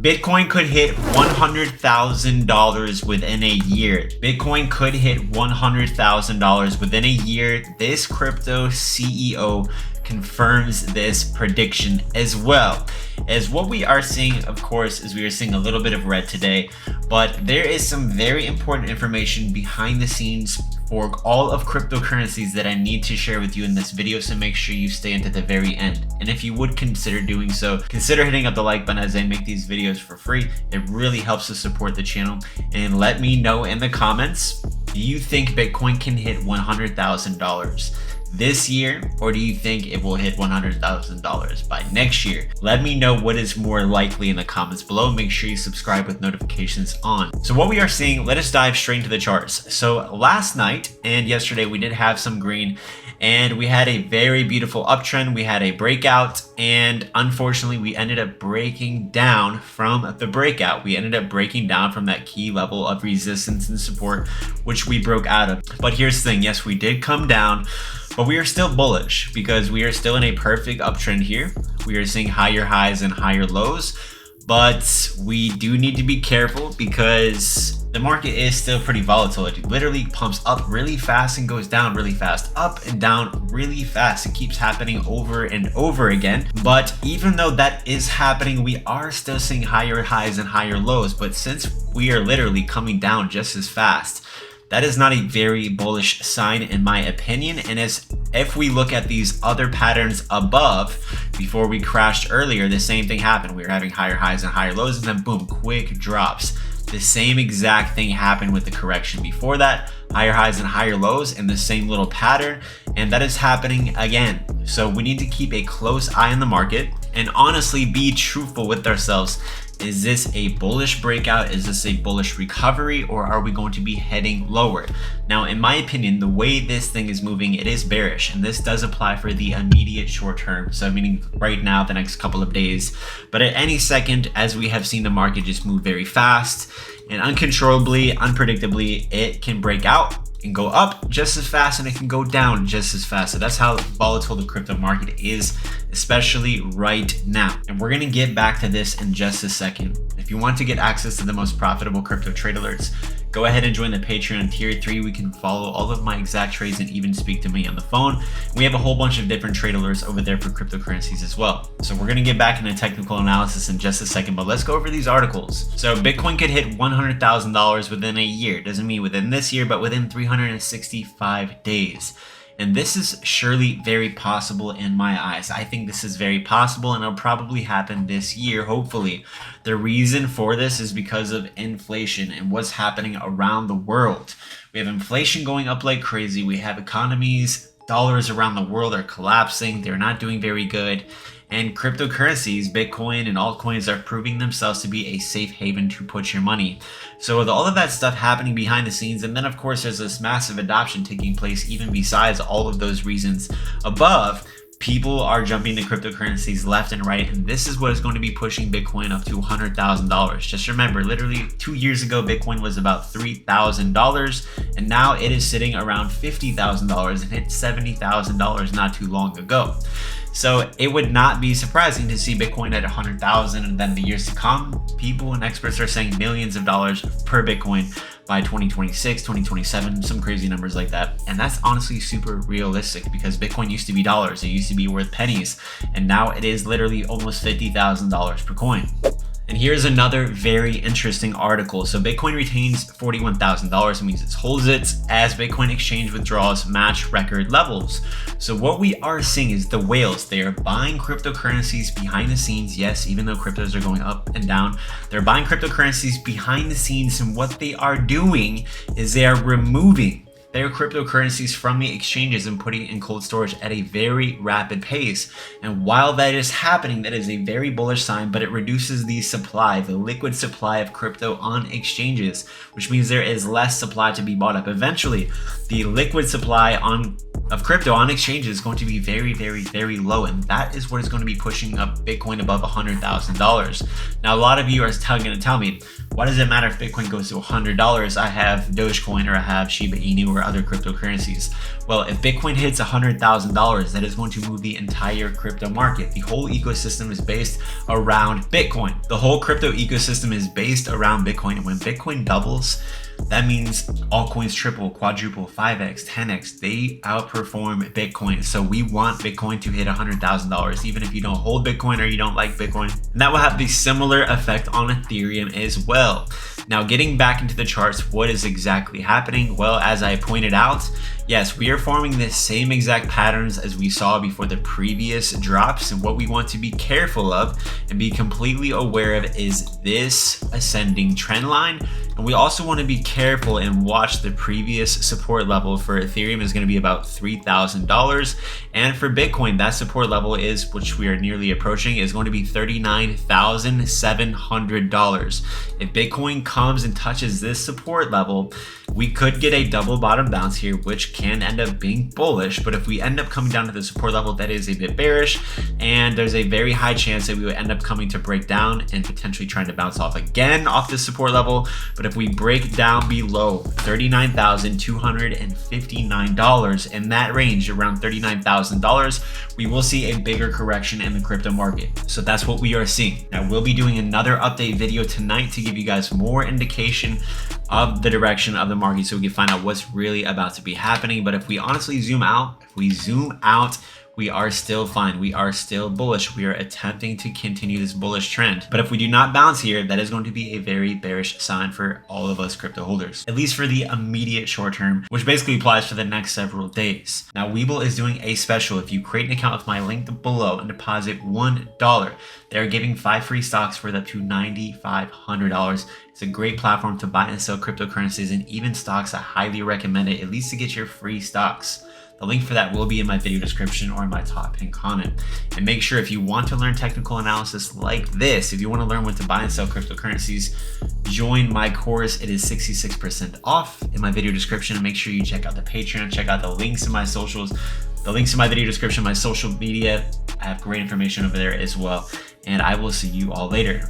Bitcoin could hit $100,000 within a year. Bitcoin could hit $100,000 within a year. This crypto CEO confirms this prediction as well. As what we are seeing, of course, is we are seeing a little bit of red today, but there is some very important information behind the scenes for all of cryptocurrencies that I need to share with you in this video, so make sure you stay until the very end. And if you would consider doing so, consider hitting up the like button as I make these videos for free. It really helps to support the channel. And let me know in the comments, do you think Bitcoin can hit $100,000 this year, or do you think it will hit $100,000 by next year? Let me know what is more likely in the comments below. Make sure you subscribe with notifications on. So what we are seeing, let us dive straight into the charts. So last night and yesterday we did have some green, and we had a very beautiful uptrend. We had a breakout, and unfortunately we ended up breaking down from the breakout. We ended up breaking down from that key level of resistance and support, which we broke out of. But here's the thing, yes, we did come down, but we are still bullish because we are still in a perfect uptrend here. We are seeing higher highs and higher lows, but we do need to be careful because the market is still pretty volatile. It literally pumps up really fast and goes down really fast, up and down really fast. It keeps happening over and over again. But even though that is happening, we are still seeing higher highs and higher lows. But since we are literally coming down just as fast, that is not a very bullish sign in my opinion. And as if we look at these other patterns above, before we crashed earlier, the same thing happened. We were having higher highs and higher lows, and then boom, quick drops. The same exact thing happened with the correction before that, higher highs and higher lows in the same little pattern, and that is happening again. So we need to keep a close eye on the market and honestly be truthful with ourselves. Is this a bullish breakout? Is this a bullish recovery, or are we going to be heading lower? Now, in my opinion, the way this thing is moving, it is bearish, and this does apply for the immediate short term. So meaning right now, the next couple of days, but at any second, as we have seen the market just move very fast and uncontrollably, unpredictably, it can break out and go up just as fast, and it can go down just as fast. So that's how volatile the crypto market is, especially right now. And we're gonna get back to this in just a second. If you want to get access to the most profitable crypto trade alerts, go ahead and join the Patreon tier 3. We can follow all of my exact trades and even speak to me on the phone. We have a whole bunch of different trade alerts over there for cryptocurrencies as well. So we're gonna get back into technical analysis in just a second, but let's go over these articles. So Bitcoin could hit $100,000 within a year. Doesn't mean within this year, but within 365 days. And this is surely very possible in my eyes. I think this is very possible, and it'll probably happen this year, hopefully. The reason for this is because of inflation and what's happening around the world. We have inflation going up like crazy. We have economies, dollars around the world are collapsing. They're not doing very good. And cryptocurrencies, Bitcoin and altcoins are proving themselves to be a safe haven to put your money. So with all of that stuff happening behind the scenes, and then of course there's this massive adoption taking place even besides all of those reasons above, people are jumping to cryptocurrencies left and right, and this is what is going to be pushing Bitcoin up to $100,000. Just remember, literally 2 years ago, Bitcoin was about $3,000, and now it is sitting around $50,000 and hit $70,000 not too long ago. So it would not be surprising to see Bitcoin at 100,000, and then the years to come, people and experts are saying millions of dollars per Bitcoin by 2026, 2027, some crazy numbers like that. And that's honestly super realistic because Bitcoin used to be dollars. It used to be worth pennies, and now it is literally almost $50,000 per coin. And here's another very interesting article. So Bitcoin retains $41,000. It means it holds it as Bitcoin exchange withdrawals match record levels. So what we are seeing is the whales. They are buying cryptocurrencies behind the scenes. Yes, even though cryptos are going up and down, they're buying cryptocurrencies behind the scenes. And what they are doing is they are removing their cryptocurrencies from the exchanges and putting it in cold storage at a very rapid pace. And while that is happening, that is a very bullish sign, but it reduces the supply, the liquid supply of crypto on exchanges, which means there is less supply to be bought up. Eventually, the liquid supply of crypto on exchanges is going to be very, very, very low, and that is what is going to be pushing up Bitcoin above $100,000. Now, a lot of you are going to tell me, Why does it matter if Bitcoin goes to $100? I have Dogecoin or I have Shiba Inu or other cryptocurrencies. Well, if Bitcoin hits $100,000, that is going to move the entire crypto market. The whole ecosystem is based around Bitcoin. The whole crypto ecosystem is based around Bitcoin. And when Bitcoin doubles, that means altcoins triple, quadruple, 5x, 10x. They outperform Bitcoin. So we want Bitcoin to hit $100,000, even if you don't hold Bitcoin or you don't like Bitcoin. And that will have the similar effect on Ethereum as well. Now, getting back into the charts, what is exactly happening? Well, as I pointed out, yes, we are forming the same exact patterns as we saw before the previous drops. And what we want to be careful of and be completely aware of is this ascending trend line. And we also want to be careful and watch the previous support level for Ethereum is going to be about $3,000. And for Bitcoin, that support level is, which we are nearly approaching, is going to be $39,700. If Bitcoin comes and touches this support level, we could get a double bottom bounce here, which can end up being bullish. But if we end up coming down to the support level, that is a bit bearish. And there's a very high chance that we would end up coming to break down and potentially trying to bounce off again off this support level. But if we break down below $39,259 in that range, around $39,000, we will see a bigger correction in the crypto market. So that's what we are seeing. Now, we'll be doing another update video tonight to give you guys more indication of the direction of the market so we can find out what's really about to be happening. But if we honestly zoom out, we are still fine. We are still bullish. We are attempting to continue this bullish trend. But if we do not bounce here, that is going to be a very bearish sign for all of us crypto holders, at least for the immediate short term, which basically applies for the next several days. Now, WEBULL is doing a special. If you create an account with my link below and deposit $1, they're giving 5 free stocks worth up to $9,500. It's a great platform to buy and sell cryptocurrencies and even stocks. I highly recommend it, at least to get your free stocks. The link for that will be in my video description or in my top pinned comment. And make sure, if you want to learn technical analysis like this, if you want to learn when to buy and sell cryptocurrencies, join my course. It is 66% off in my video description. And make sure you check out the Patreon, check out the links in my socials, the links in my video description, my social media. I have great information over there as well. And I will see you all later.